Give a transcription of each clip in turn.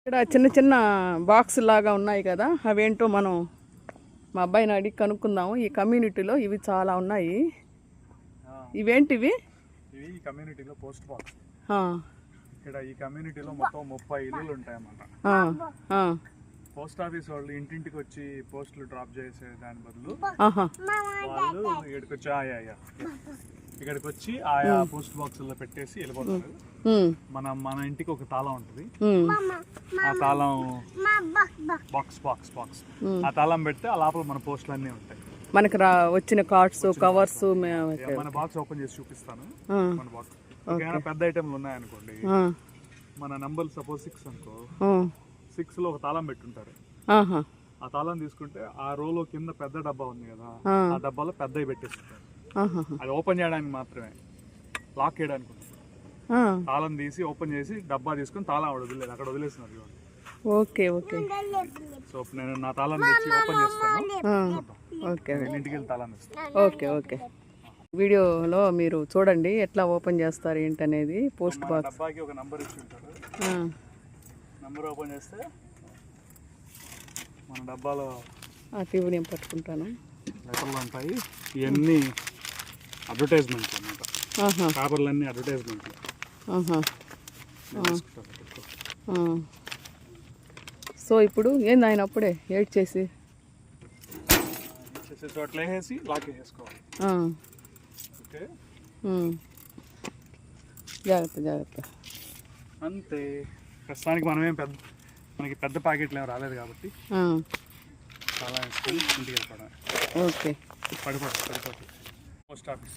ఇక్కడ చిన్న చిన్న బాక్స్ లాగా ఉన్నాయి కదా, అవేంటో మనం మా అబ్బాయిని అడిగి కనుక్కుందాము. ఈ కమ్యూనిటీలో ఇవి చాలా ఉన్నాయి. ఇవేంటివి? ఇవి కమ్యూనిటీలో పోస్ట్ బాక్స్. ఇక్కడ ఈ కమ్యూనిటీలో మొత్తం 30 ఇల్లులు ఉంటాయన్నమాట. పోస్ట్ ఆఫీస్ వాళ్ళు ఇంటింటికి వచ్చి పోస్టులు డ్రాప్ చేసే దాని బదులు వాళ్ళు ఇక్కడికి వచ్చి ఆయా పోస్ట్ బాక్స్ లో పెట్టేసి వెళ్ళిపోతారు. మన ఇంటికి ఒక తాళం ఉంటుంది. ఆ తాళం బాక్స్ ఆ తాళం పెడితే ఆ లోపల మన పోస్టులు అన్నీ ఉంటాయి. మనకి వచ్చిన కార్డ్స్, కవర్స్ మన బాక్స్ ఓపెన్ చేసి చూపిస్తాను. మన బాక్స్ ఏమైనా పెద్ద ఐటమ్లు ఉన్నాయనుకోండి, మన నంబర్ సపోజ్ 6 అనుకో, 6 లో ఒక తాళం పెట్టుంటారు. ఆ తాళం తీసుకుంటే ఆ రోలో కింద పెద్ద డబ్బా ఉంది కదా, ఆ డబ్బాలో పెద్దవి పెట్టేస్తుంటారు. అది ఓపెన్ చేయడానికి మాత్రమే, లాక్ చేయడానికి. తాళం తీసి ఓపెన్ చేసి డబ్బా తీసుకుని తాళం వదిలేదు, అక్కడ వదిలేస్తున్నారు. Okay okay. సో నేను నా తాళం తెచ్చి ఓపెన్ చేస్తాను. ఓకే, ఇంటికి వెళ్ళి తాళం ఇస్తాను. Okay okay. వీడియోలో మీరు చూడండి ఎట్లా ఓపెన్ చేస్తారు ఏంటనేది. పోస్ట్ బాక్స్ డబ్బాకి ఒక నంబర్ ఇచ్చి ఉంటారు. నంబర్ ఓపెన్ చేస్తే మన డబ్బాలో టీవీ నేను పట్టుకుంటాను. లెటర్లు ఉంటాయి. ఇవన్నీ అడ్వర్టైజ్మెంట్ అన్నమాట. పేపర్లన్నీ అడ్వర్టైజ్మెంట్లు. సో ఇప్పుడు ఏంది ఆయన అప్పుడే ఎయిట్ చేసి చోట్ల వేసి లాక్ వేసుకోవాలి. ఓకే, జాగ్రత్త అంతే. ప్రస్తుతానికి మనకి పెద్ద ప్యాకెట్లు ఏమి రాలేదు కాబట్టి చాలా వేసుకొని ఇంటికి వెళ్ళిపోవడం. ఓకే, పడిపోతుంది. పోస్ట్ ఆఫీస్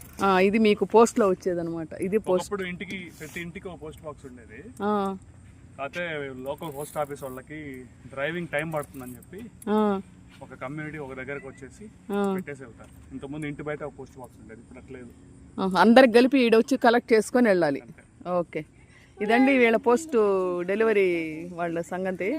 ఇది మీకు పోస్ట్ లో వచ్చేదన్నమాట. ఇది పోస్ట్. ఇప్పుడు ప్రతి ఇంటికి ఒక పోస్ట్ బాక్స్ ఉండేది. అయితే లోకల్ పోస్ట్ ఆఫీస్ వాళ్ళకి డ్రైవింగ్ టైం పడుతుందని చెప్పి ఒక కమ్యూనిటీ ఒక దగ్గరకు వచ్చేసి పెట్టేసి వెళ్తారు. ఇంతకుముందు ఇంటి బయట ఒక పోస్ట్ బాక్స్ ఉండేది, ఇప్పుడు అట్లేదు. అందరికి కలిపి ఈడొచ్చి కలెక్ట్ చేసుకొని వెళ్ళాలి. ఓకే, ఇదండి వీళ్ళ పోస్ట్ డెలివరీ వాళ్ళ సంగతి.